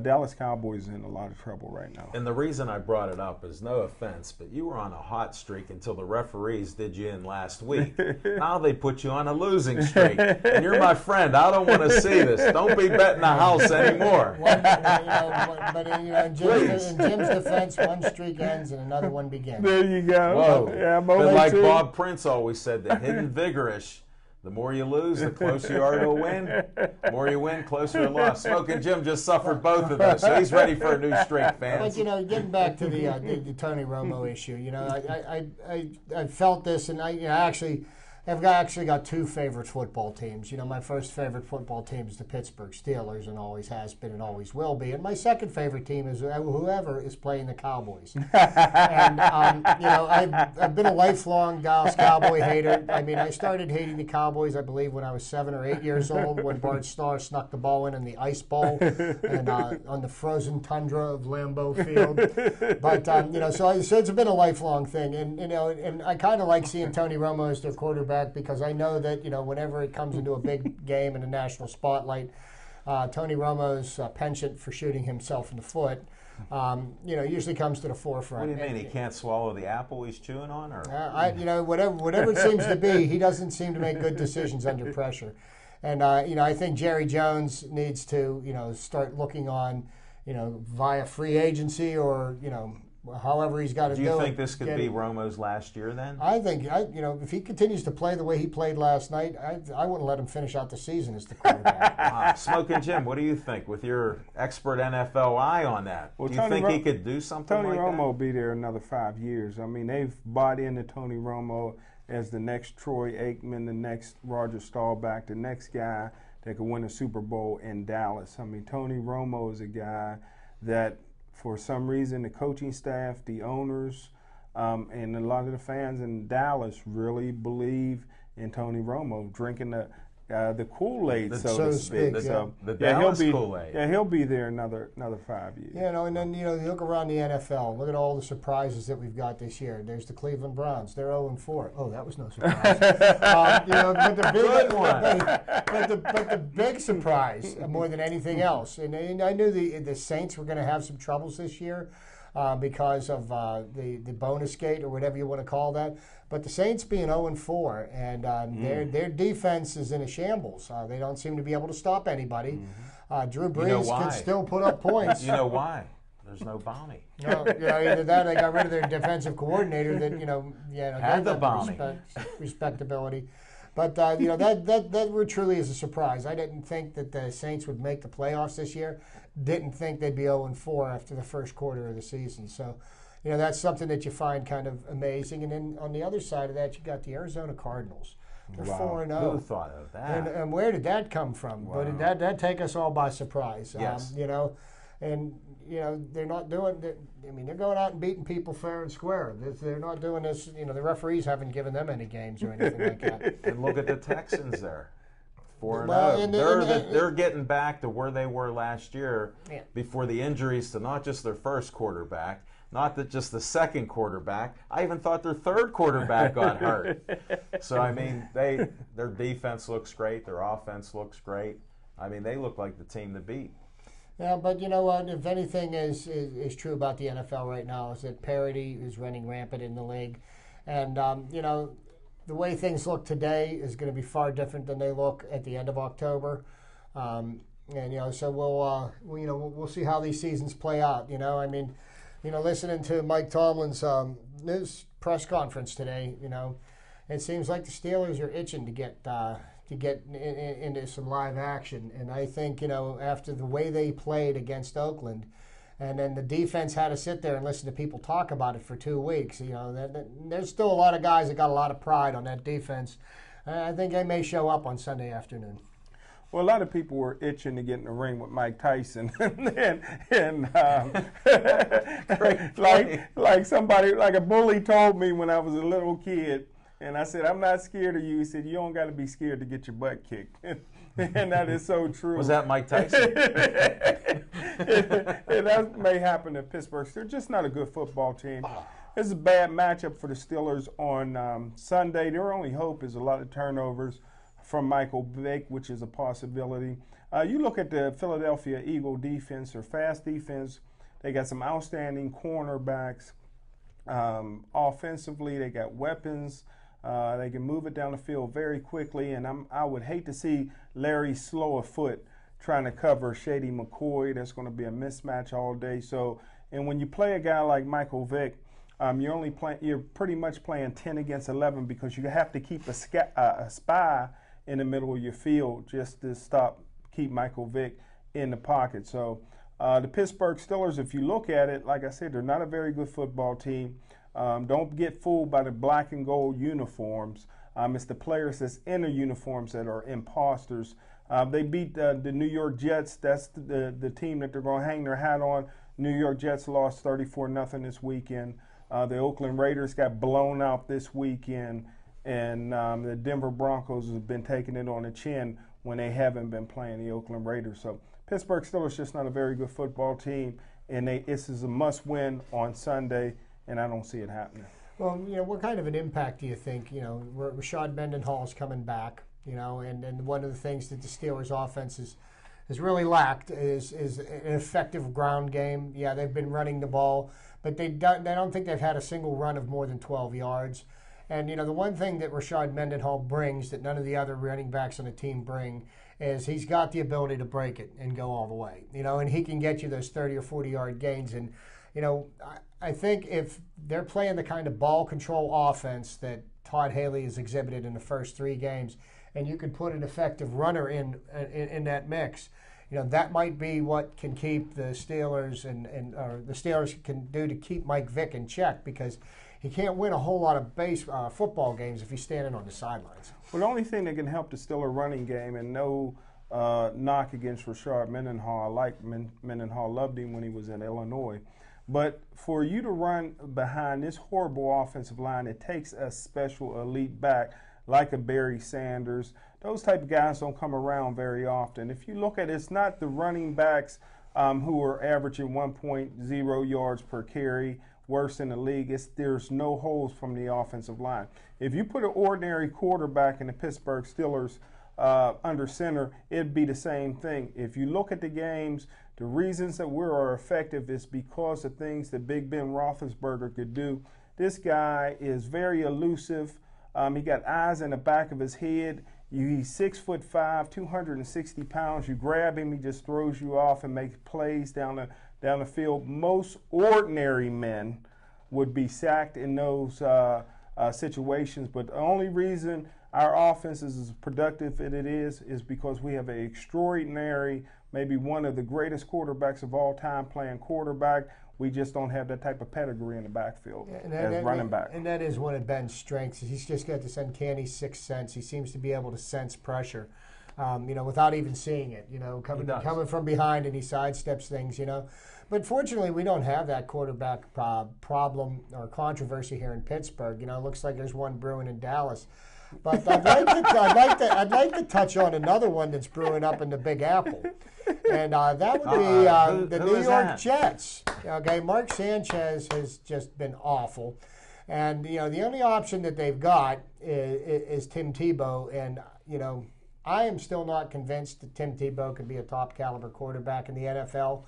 Dallas Cowboys is in a lot of trouble right now. And the reason I brought it up is no offense, but you were on a hot streak until the referees did you in last week. Now they put you on a losing streak. And you're my friend. I don't want to see this. Don't be betting the house anymore. In Jim's defense, one streak ends and another one begins. There you go. Whoa. Yeah, but like Bob Prince always said, the hidden vigorish. The more you lose, the closer you are to a win. The more you win, closer to loss. Smoking Jim just suffered both of those, so he's ready for a new streak, fans. But getting back to the Tony Romo issue, I felt this, and I've actually got 2 favorite football teams. My first favorite football team is the Pittsburgh Steelers, and always has been and always will be. And my second favorite team is whoever is playing the Cowboys. And I've been a lifelong Dallas Cowboy hater. I started hating the Cowboys, I believe, when I was 7 or 8 years old, when Bart Starr snuck the ball in the ice bowl and on the frozen tundra of Lambeau Field. But so it's been a lifelong thing, and I kind of like seeing Tony Romo as their quarterback. Because I know that whenever it comes into a big game in the national spotlight, Tony Romo's penchant for shooting himself in the foot, usually comes to the forefront. What do you mean? He can't swallow the apple he's chewing on, or whatever it seems to be, he doesn't seem to make good decisions under pressure. And I think Jerry Jones needs to start looking on via free agency or however he's got to do it. Do you think this could get be it. Romo's last year then? I think, if he continues to play the way he played last night, I wouldn't let him finish out the season as the quarterback. Wow. Smoking Jim, what do you think with your expert NFL eye on that? Well, do you think he could do something Tony like Romo that? will be there another 5 years. I mean, they've bought into Tony Romo as the next Troy Aikman, the next Roger Staubach, the next guy that could win a Super Bowl in Dallas. I mean, Tony Romo is a guy that, for some reason, the coaching staff, the owners, and a lot of the fans in Dallas really believe in Tony Romo drinking the Kool-Aid, so to speak. yeah. So The Dallas he'll be, Kool-Aid. Yeah, he'll be there another 5 years. And then you look around the NFL. Look at all the surprises that we've got this year. There's the Cleveland Browns. They're 0-4. Oh, that was no surprise. But the big Good one. but the big surprise, more than anything else, and I knew the Saints were going to have some troubles this year because of the bonus gate or whatever you want to call that. But the Saints being 0-4, and their defense is in a shambles. They don't seem to be able to stop anybody. Drew Brees can still put up points. You know why? There's no Bonnie. No, either that or they got rid of their defensive coordinator that, Had the gave them Bonnie. respectability. But, that truly is a surprise. I didn't think that the Saints would make the playoffs this year. Didn't think they'd be 0-4 after the first quarter of the season. So, that's something that you find kind of amazing. And then on the other side of that, you got the Arizona Cardinals. They're 4-0. Who thought of that? And where did that come from? Wow. But that take us all by surprise. Yes. They're not doing. They're going out and beating people fair and square. They're not doing this. The referees haven't given them any games or anything like that. And look at the Texans there. 4-0. Well, They're getting back to where they were last year Yeah. before the injuries to not just their first quarterback, not just the second quarterback. I even thought their third quarterback got hurt. So, I mean, their defense looks great. Their offense looks great. I mean, they look like the team to beat. Yeah, but you know what? If anything is true about the NFL right now, is that parity is running rampant in the league, and the way things look today is going to be far different than they look at the end of October, so we'll see how these seasons play out. Listening to Mike Tomlin's news press conference today, it seems like the Steelers are itching to get into some live action. And I think, after the way they played against Oakland, and then the defense had to sit there and listen to people talk about it for 2 weeks, there's still a lot of guys that got a lot of pride on that defense. I think they may show up on Sunday afternoon. Well, a lot of people were itching to get in the ring with Mike Tyson, like a bully told me when I was a little kid, and I said, "I'm not scared of you." He said, "You don't got to be scared to get your butt kicked," and that is so true. Was that Mike Tyson? And that may happen in Pittsburgh. They're just not a good football team. This is a bad matchup for the Steelers on Sunday. Their only hope is a lot of turnovers from Michael Vick, which is a possibility. You look at the Philadelphia Eagle defense, their fast defense. They got some outstanding cornerbacks. Offensively, they got weapons. They can move it down the field very quickly, and I would hate to see Larry slow a foot trying to cover Shady McCoy. That's going to be a mismatch all day. So, and when you play a guy like Michael Vick, you're pretty much playing 10 against 11 because you have to keep a spy in the middle of your field just to keep Michael Vick in the pocket. So the Pittsburgh Steelers, if you look at it, like I said, they're not a very good football team. Don't get fooled by the black and gold uniforms. It's the players that's in the uniforms that are imposters. They beat the New York Jets. That's the team that they're going to hang their hat on. New York Jets lost 34-0 this weekend. The Oakland Raiders got blown out this weekend. And the Denver Broncos have been taking it on the chin when they haven't been playing the Oakland Raiders. So Pittsburgh Steelers just not a very good football team, and this is a must-win on Sunday, and I don't see it happening. Well, what kind of an impact do you think? Rashad Mendenhall's coming back, and one of the things that the Steelers' offense has really lacked is an effective ground game. Yeah, they've been running the ball, but they don't think they've had a single run of more than 12 yards. And, the one thing that Rashad Mendenhall brings that none of the other running backs on the team bring is he's got the ability to break it and go all the way, and he can get you those 30 or 40-yard gains. And, I think if they're playing the kind of ball control offense that Todd Haley has exhibited in the first 3 games, and you can put an effective runner in that mix, that might be what can keep the Steelers or the Steelers can do to keep Mike Vick in check, because he can't win a whole lot of football games if he's standing on the sidelines. Well, the only thing that can help the Steelers running game, and no knock against Rashard Mendenhall. I like Mendenhall, loved him when he was in Illinois. But for you to run behind this horrible offensive line, it takes a special elite back like a Barry Sanders. Those type of guys don't come around very often. If you look at it, it's not the running backs who are averaging 1.0 yards per carry, worse in the league. There's no holes from the offensive line. If you put an ordinary quarterback in the Pittsburgh Steelers under center, it'd be the same thing. If you look at the games, the reasons that we are effective is because of things that Big Ben Roethlisberger could do. This guy is very elusive. He got eyes in the back of his head. He's 6'5", 260 pounds. You grab him, he just throws you off and makes plays down the field. Most ordinary men would be sacked in those situations, but the only reason our offense is as productive as it is because we have an extraordinary, maybe one of the greatest quarterbacks of all time playing quarterback. We just don't have that type of pedigree in the backfield as running back. And that is one of Ben's strengths. He's just got this uncanny sixth sense. He seems to be able to sense pressure, without even seeing it. Coming from behind, and he sidesteps things. But fortunately, we don't have that quarterback problem or controversy here in Pittsburgh. It looks like there's one brewing in Dallas. But I'd like to touch on another one that's brewing up in the Big Apple, and that would be the New York Jets. Okay, Mark Sanchez has just been awful, and the only option that they've got is Tim Tebow, and I am still not convinced that Tim Tebow could be a top caliber quarterback in the NFL.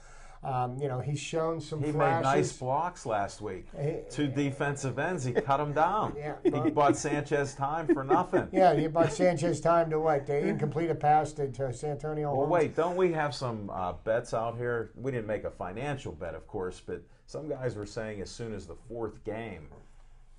He's shown some flashes. He made nice blocks last week. 2 defensive ends, he cut them down. Yeah, he bought Sanchez time for nothing. Yeah, he bought Sanchez time to what? To incomplete a pass to Santonio Holmes. Well, wait, don't we have some bets out here? We didn't make a financial bet, of course, but some guys were saying as soon as the 4th game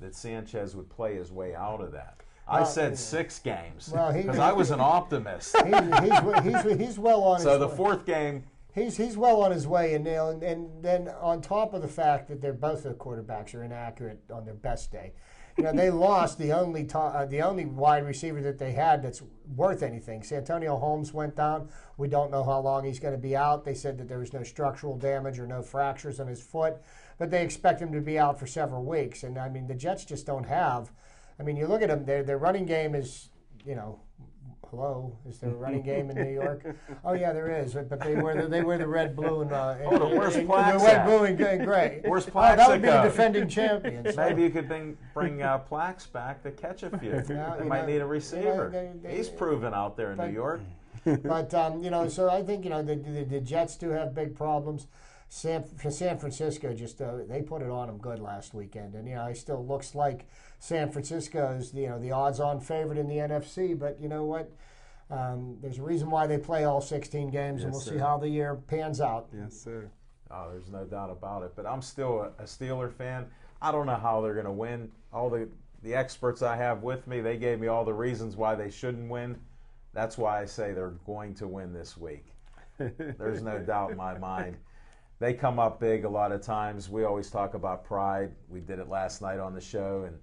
that Sanchez would play his way out of that. I said 6 games because I was an optimist. He's well on his way. So the 4th game. He's well on his way, and then on top of the fact that both the quarterbacks are inaccurate on their best day, they lost the only wide receiver that they had that's worth anything. Santonio Holmes went down. We don't know how long he's going to be out. They said that there was no structural damage or no fractures on his foot, but they expect him to be out for several weeks. And the Jets just don't have. You look at them. Their running game is, hello, is there a running game in New York? Oh yeah, there is. But they wear the red, blue, and where's Plax the red, blue, and gray. Where's Plax? That would be the defending champion. So. Maybe you could bring Plax back to catch a few. They might need a receiver. He's proven out there in New York. But so I think the Jets do have big problems. San Francisco just they put it on them good last weekend, and it still looks like San Francisco is the odds-on favorite in the NFC. But you know what? There's a reason why they play all 16 games, and we'll see how the year pans out. Yes, sir. Oh, there's no doubt about it. But I'm still a Steeler fan. I don't know how they're going to win. All the experts I have with me, they gave me all the reasons why they shouldn't win. That's why I say they're going to win this week. There's no doubt in my mind. They come up big a lot of times. We always talk about pride. We did it last night on the show. And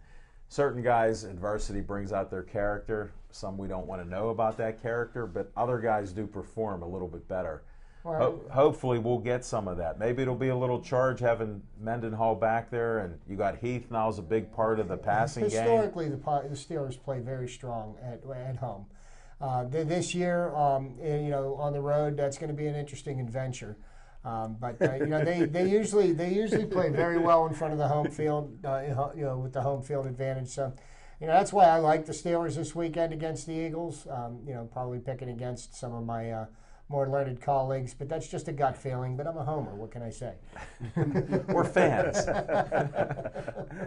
certain guys, adversity brings out their character. Some we don't want to know about that character, but other guys do perform a little bit better. Hopefully we'll get some of that. Maybe it'll be a little charge having Mendenhall back there, and you got Heath now is a big part of the passing game. Historically, the Steelers play very strong at home. This year, on the road, that's going to be an interesting adventure. But they usually play very well in front of the home field, with the home field advantage. So, that's why I like the Steelers this weekend against the Eagles. Probably picking against some of my more learned colleagues, but that's just a gut feeling. But I'm a homer. What can I say? We're fans.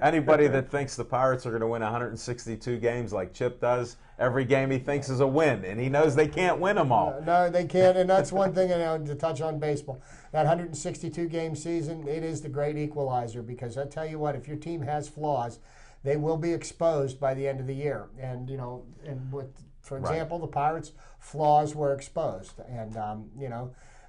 Anybody that thinks the Pirates are going to win 162 games like Chip does, every game he thinks is a win, and he knows they can't win them all. No, they can't, and that's one thing, to touch on baseball. That 162-game season, it is the great equalizer, because I tell you what, if your team has flaws, they will be exposed by the end of the year. And, for example, the Pirates' flaws were exposed. And,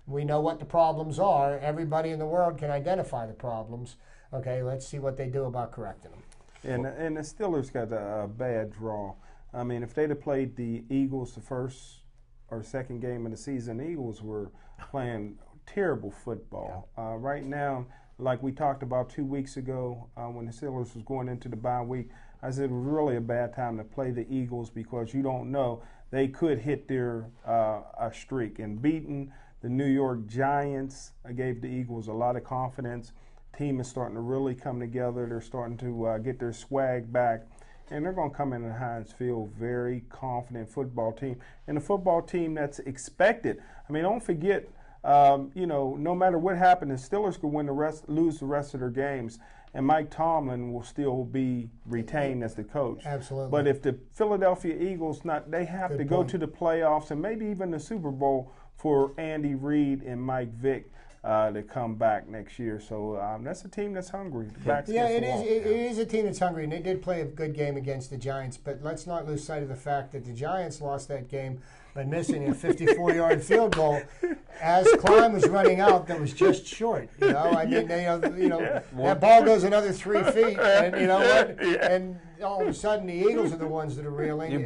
we know what the problems are. Everybody in the world can identify the problems. Okay, let's see what they do about correcting them. And the Steelers got a bad draw. I mean, if they'd have played the Eagles the first or second game of the season, the Eagles were playing terrible football. Yeah. Right now, like we talked about 2 weeks ago when the Steelers was going into the bye week, I said it was really a bad time to play the Eagles because you don't know. They could hit their a streak. And beating the New York Giants gave the Eagles a lot of confidence. Team is starting to really come together. They're starting to get their swag back. And they're going to come in Heinz Field very confident football team. And a football team that's expected. I mean, don't forget, no matter what happens, the Steelers could lose the rest of their games, and Mike Tomlin will still be retained as the coach. Absolutely. But if the Philadelphia Eagles they have to go to the playoffs and maybe even the Super Bowl for Andy Reid and Mike Vick to come back next year. So that's a team that's hungry. Yeah, it is a team that's hungry, and they did play a good game against the Giants. But let's not lose sight of the fact that the Giants lost that game by missing a 54-yard field goal as Klein was running out that was just short. That ball goes another 3 feet, and you know what? Yeah. And all of a sudden, the Eagles are the ones that are reeling. You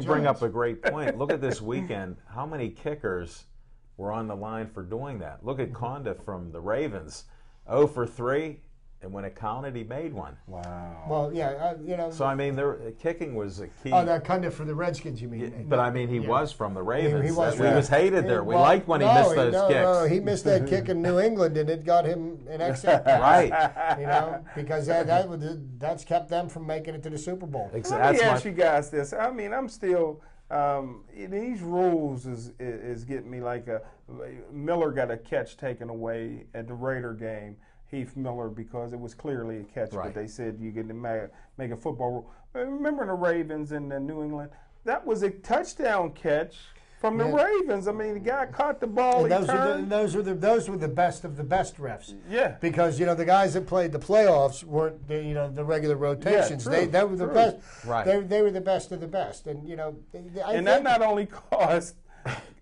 bring up a great point. Look at this weekend. How many kickers were on the line for doing that? Look at Conda from the Ravens, 0 for 3. And when it counted, he made one. Wow. Well, yeah, So, I mean, kicking was a key. Oh, that Conda for the Redskins, you mean? Yeah, but, I mean, he was from the Ravens. He was hated there. We liked when he missed those kicks. No, he missed that kick in New England, and it got him an exit. Right. Because that's kept them from making it to the Super Bowl. Let me ask you guys this. I mean, I'm still... these rules is getting me like Miller got a catch taken away at the Raider game. Heath Miller, because it was clearly a catch, right. But they said you could make a football rule. Remember the Ravens in New England? That was a touchdown catch from the Ravens. I mean, the guy caught the ball. Those were the best of the best refs. Yeah. Because the guys that played the playoffs weren't the regular rotations. Yeah, they were the best. Right. They were the best of the best, and that not only cost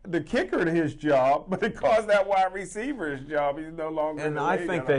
the kicker his job, but it caused that wide receiver his job. He's no longer. And I think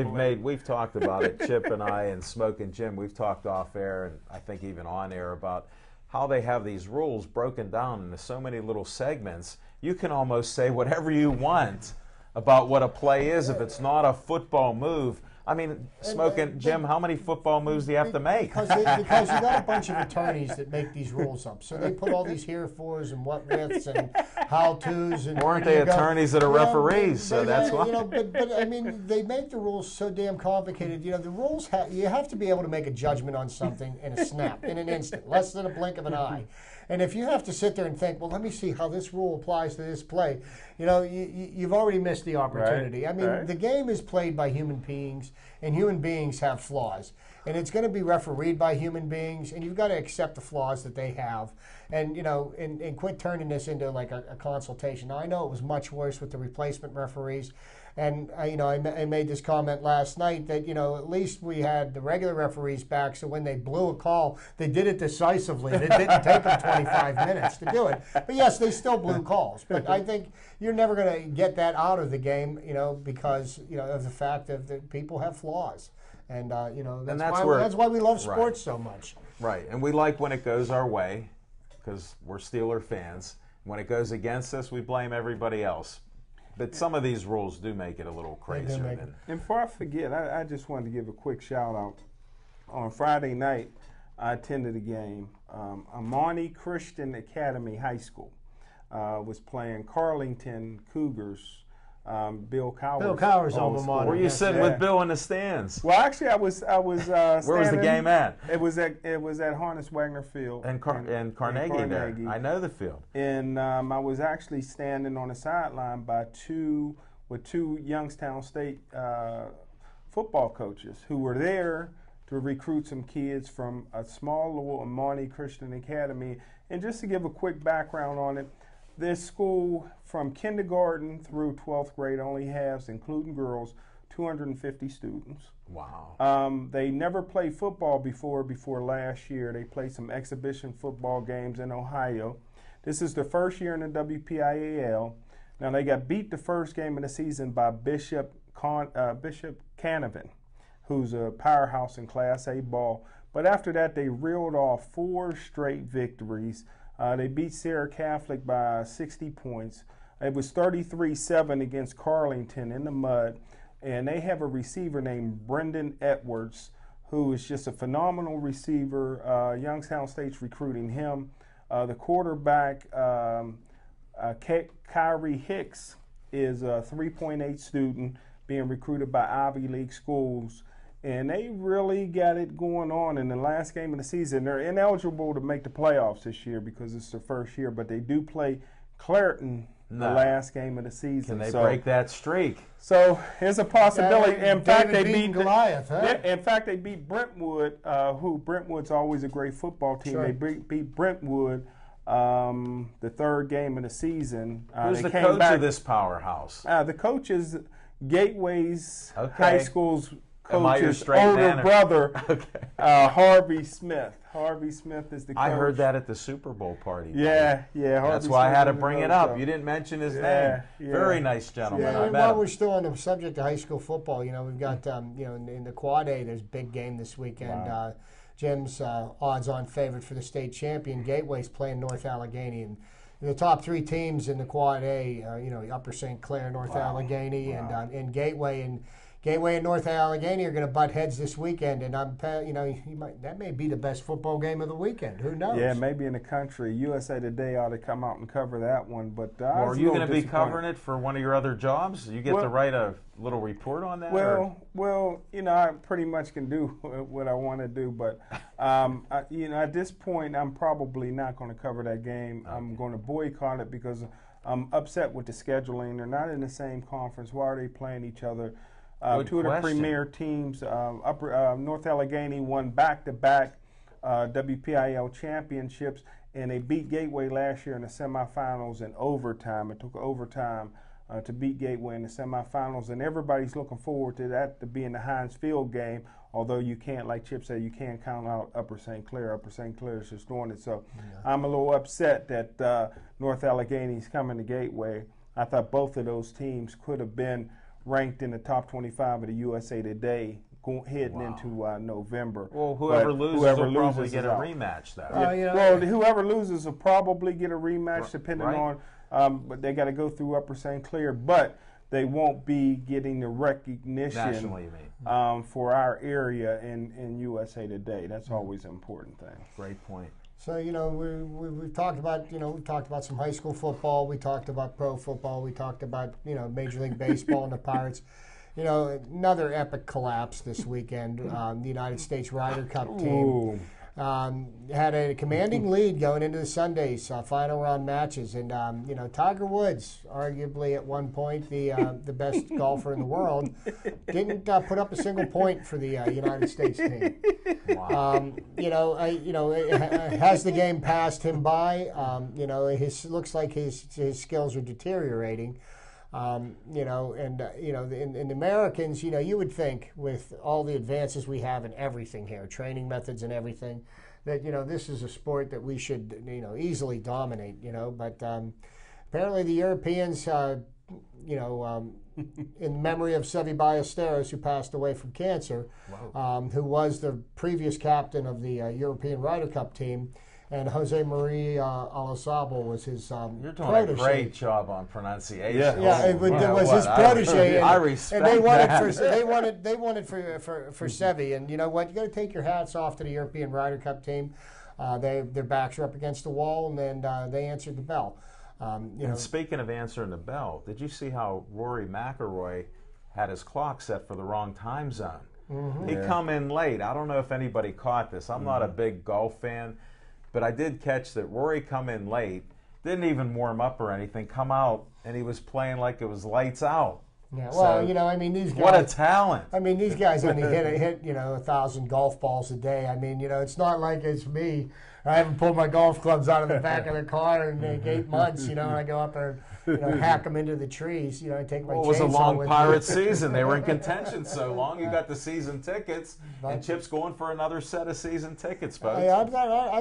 we've talked about it, Chip and I and Smoke and Jim, we've talked off air and I think even on air about how they have these rules broken down into so many little segments. You can almost say whatever you want about what a play is if it's not a football move. I mean, Smoke and Jim, how many football moves do you have to make? Because you got a bunch of attorneys that make these rules up. So they put all these here-fors and what-withs and how-tos. And weren't they attorneys that are referees? So that's why. But I mean, they make the rules so damn complicated. The rules, you have to be able to make a judgment on something in a snap, in an instant, less than a blink of an eye. And if you have to sit there and think, well, let me see how this rule applies to this play, you've already missed the opportunity. Right, I mean, the game is played by human beings, and human beings have flaws. And it's going to be refereed by human beings, and you've got to accept the flaws that they have. And, and quit turning this into like a consultation. Now, I know it was much worse with the replacement referees. And, I made this comment last night that, at least we had the regular referees back, so when they blew a call, they did it decisively. It didn't take them 25 minutes to do it. But, yes, they still blew calls. But I think you're never going to get that out of the game, because, of the fact that people have flaws. And, that's why we love sports so much. Right. And we like when it goes our way, because we're Steeler fans. When it goes against us, we blame everybody else. But some of these rules do make it a little crazier. And before I forget, I just wanted to give a quick shout out. On Friday night, I attended a game. Amani Christian Academy High School was playing Carlington Cougars Bill Cowers. Bill Cowers' old alma school. mater. Were you sitting Yeah. with Bill in the stands? Well, actually, I was. Where was the standing- game at? It was at Harness Wagner Field And Carnegie there. I know the field. And I was actually standing on the sideline with two Youngstown State football coaches who were there to recruit some kids from a small little Amani Christian Academy. And just to give a quick background on it, this school from kindergarten through 12th grade only has, including girls, 250 students. Wow. They never played football before last year. They played some exhibition football games in Ohio. This is their first year in the WPIAL. Now, they got beat the first game of the season by Bishop Canavan, who's a powerhouse in Class A ball. But after that, they reeled off 4 straight victories. They beat Sarah Catholic by 60 points. It was 33-7 against Carlington in the mud. And they have a receiver named Brendan Edwards, who is just a phenomenal receiver. Youngstown State's recruiting him. The quarterback, Kyrie Hicks, is a 3.8 student being recruited by Ivy League schools. And they really got it going on in the last game of the season. They're ineligible to make the playoffs this year because it's their first year, but they do play Clareton the last game of the season. Can they break that streak? So here's a possibility. In fact, they beat Goliath. Huh? In fact, they beat Brentwood, who Brentwood's always a great football team. Sure. They beat Brentwood the third game of the season. Who's they the came coach back, of this powerhouse? The coach is Gateway's Okay. high school's Am I your coach's straight older man or- brother, Okay. Harvey Smith. Harvey Smith is the coach. I heard that at the Super Bowl party. Yeah. Harvey That's why I Smith had to is the bring it coach, up. so. You didn't mention his Yeah, name. yeah. Very nice gentleman. Yeah, I and met while him. we're still on the subject of high school football, we've got in the Quad A, there's a big game this weekend. Wow. Jim's odds-on favorite for the state champion, Gateway's playing North Allegheny, and the top 3 teams in the Quad A, Upper St. Clair, North Allegheny, and Gateway and North Allegheny are going to butt heads this weekend, and that may be the best football game of the weekend. Who knows? Yeah, maybe in the country. USA Today ought to come out and cover that one. But Well, are you going to be covering it for one of your other jobs? You get to write a little report on that? Well, I pretty much can do what I want to do, but at this point, I'm probably not going to cover that game. Okay. I'm going to boycott it because I'm upset with the scheduling. They're not in the same conference. Why are they playing each other? Two of the premier teams, North Allegheny won back-to-back WPIL championships, and they beat Gateway last year in the semifinals in overtime. It took overtime to beat Gateway in the semifinals, and everybody's looking forward to that to be in the Heinz Field game, although you can't, like Chip said, you can't count out Upper St. Clair. Upper St. Clair is just doing it. So I'm a little upset that North Allegheny's coming to Gateway. I thought both of those teams could have been ranked in the top 25 of the USA Today heading into November. Well, whoever loses will probably get a rematch, though. Well, whoever loses will probably get a rematch, depending on. But they got to go through Upper St. Clair, but they won't be getting the recognition nationally, you mean. For our area in USA Today. That's always an important thing. Great point. So we've talked about some high school football. We talked about pro football. We talked about Major League Baseball and the Pirates. Another epic collapse this weekend. The United States Ryder Cup team had a commanding lead going into the Sunday's final round matches, and Tiger Woods, arguably at one point the best golfer in the world, didn't put up a single point for the United States team. Wow. Has the game passed him by? Looks like his skills are deteriorating. And the Americans, you would think with all the advances we have in everything here, training methods and everything, that, this is a sport that we should, easily dominate, but apparently the Europeans, in memory of Seve Ballesteros, who passed away from cancer, who was the previous captain of the European Ryder Cup team, and Jose Maria Olazabal was his You're doing protege. a great job on pronunciation. It was his protege. I respect and that. They wanted for Seve, and you know what? You got to take your hats off to the European Ryder Cup team. Their backs are up against the wall, and then they answered the bell. And speaking of answering the bell, did you see how Rory McIlroy had his clock set for the wrong time zone? Mm-hmm. He come in late. I don't know if anybody caught this. I'm not a big golf fan, but I did catch that Rory come in late, didn't even warm up or anything, come out, and he was playing like it was lights out. Yeah, well, So, I mean, these guys. what a talent. I mean, these guys only hit 1,000 golf balls a day. I mean, it's not like it's me. I haven't pulled my golf clubs out of the back of the car in 8 months, and I go up there and, hack them into the trees, and take my chainsaw. It was a long with Pirate me. season. They were in contention so long. You got the season tickets, and Chip's going for another set of season tickets, folks. I'm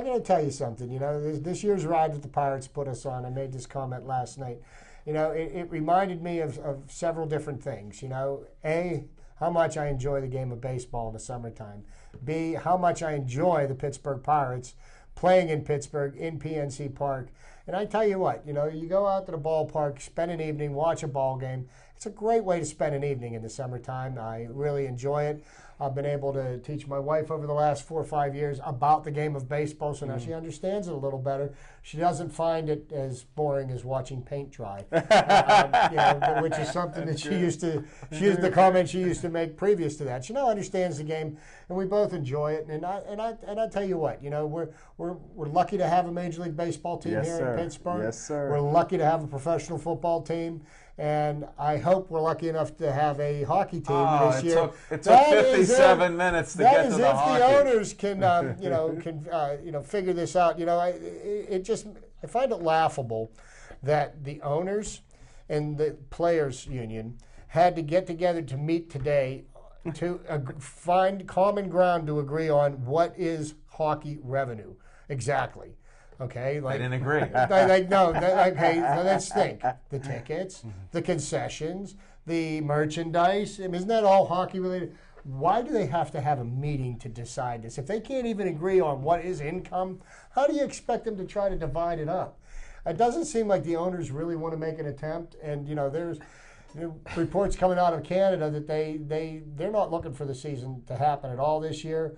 going to tell you something. This year's ride that the Pirates put us on, I made this comment last night. It reminded me of several different things. A, how much I enjoy the game of baseball in the summertime. B, how much I enjoy the Pittsburgh Pirates playing in Pittsburgh in PNC Park. And I tell you what, you go out to the ballpark, spend an evening, watch a ball game. It's a great way to spend an evening in the summertime. I really enjoy it. I've been able to teach my wife over the last 4 or 5 years about the game of baseball, so now she understands it a little better. She doesn't find it as boring as watching paint dry, which is something that she used the comment she used to make previous to that. She now understands the game, and we both enjoy it. And I tell you what, we're lucky to have a Major League Baseball team here in Pittsburgh. Yes, sir. We're lucky to have a professional football team. And I hope we're lucky enough to have a hockey team this year. It took 57 minutes to get to the hockey. That is if the owners can figure this out. I find it laughable that the owners and the players union had to get together to meet today to find common ground to agree on what is hockey revenue exactly. Okay, I didn't agree. Okay, so let's think. The tickets, the concessions, the merchandise. Isn't that all hockey related? Why do they have to have a meeting to decide this? If they can't even agree on what is income, how do you expect them to try to divide it up? It doesn't seem like the owners really want to make an attempt. And there's reports coming out of Canada that they're not looking for the season to happen at all this year.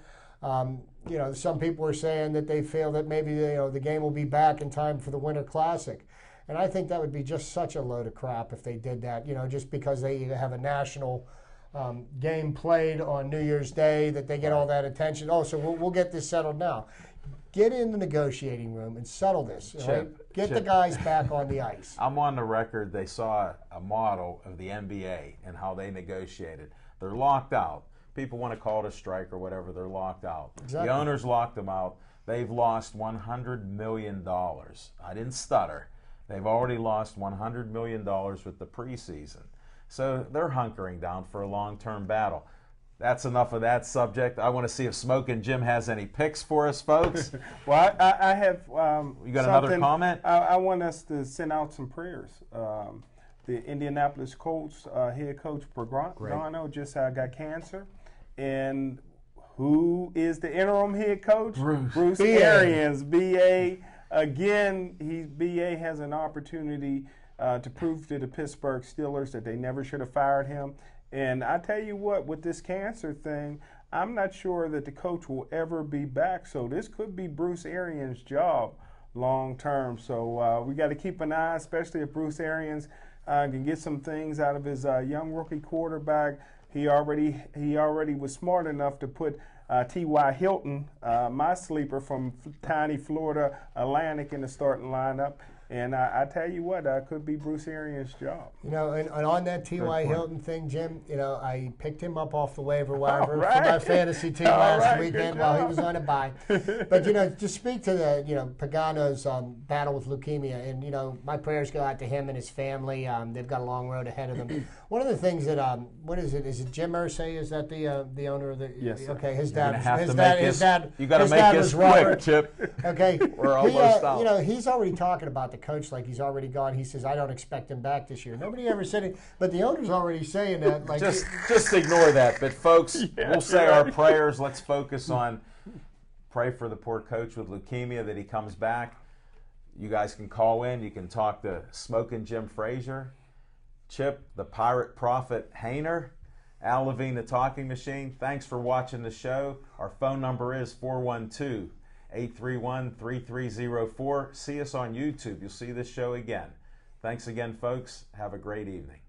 Some people are saying that they feel that maybe the game will be back in time for the Winter Classic. And I think that would be just such a load of crap if they did that, just because they have a national game played on New Year's Day, that they get all that attention. Oh, so we'll get this settled now. Get in the negotiating room and settle this. Right? Get the guys back on the ice. I'm on the record. They saw a model of the NBA and how they negotiated. They're locked out. People want to call it a strike or whatever. They're locked out. Exactly. The owners locked them out. They've lost $100 million. I didn't stutter. They've already lost $100 million with the preseason. So they're hunkering down for a long-term battle. That's enough of that subject. I want to see if Smoking Jim has any picks for us, folks. Well, I have. You got another comment? I want us to send out some prayers. The Indianapolis Colts head coach Pagano just got cancer. And who is the interim head coach? Bruce Arians, BA. Again, BA has an opportunity to prove to the Pittsburgh Steelers that they never should have fired him. And I tell you what, with this cancer thing, I'm not sure that the coach will ever be back. So this could be Bruce Arians' job long term. So we got to keep an eye, especially if Bruce Arians can get some things out of his young rookie quarterback. He already was smart enough to put T.Y. Hilton, my sleeper from tiny Florida Atlantic, in the starting lineup. And I tell you what, could be Bruce Arians' job. And on that T.Y. Hilton thing, Jim, I picked him up off the waiver wire for my fantasy team last weekend while he was on a bye. But, to speak to the, Pagano's battle with leukemia, and, my prayers go out to him and his family. They've got a long road ahead of them. One of the things that, what is it? Is it Jim Irsay? Is that the owner of the? Yes, sir. Okay, his dad. You got to make this quick, Chip. Okay. We're almost out. He's already talking about the coach like he's already gone. He says, I don't expect him back this year. Nobody ever said it, but the owner's already saying that. Like, just ignore that. But folks, we'll say our prayers. Let's focus on pray for the poor coach with leukemia that he comes back. You guys can call in. You can talk to Smoking Jim Frazier, Chip, the Pirate Prophet Hayner, Al Levine, the Talking Machine. Thanks for watching the show. Our phone number is 412 831-3304. See us on YouTube. You'll see this show again. Thanks again, folks. Have a great evening.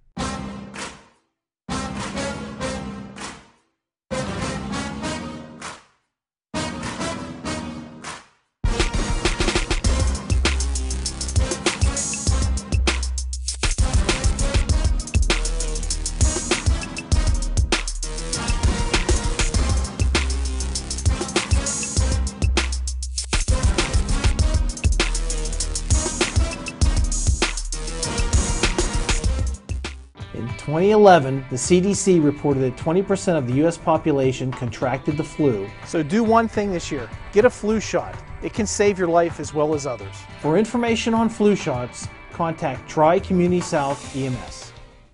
In 2011, the CDC reported that 20% of the U.S. population contracted the flu. So do one thing this year. Get a flu shot. It can save your life as well as others. For information on flu shots, contact Tri Community South EMS.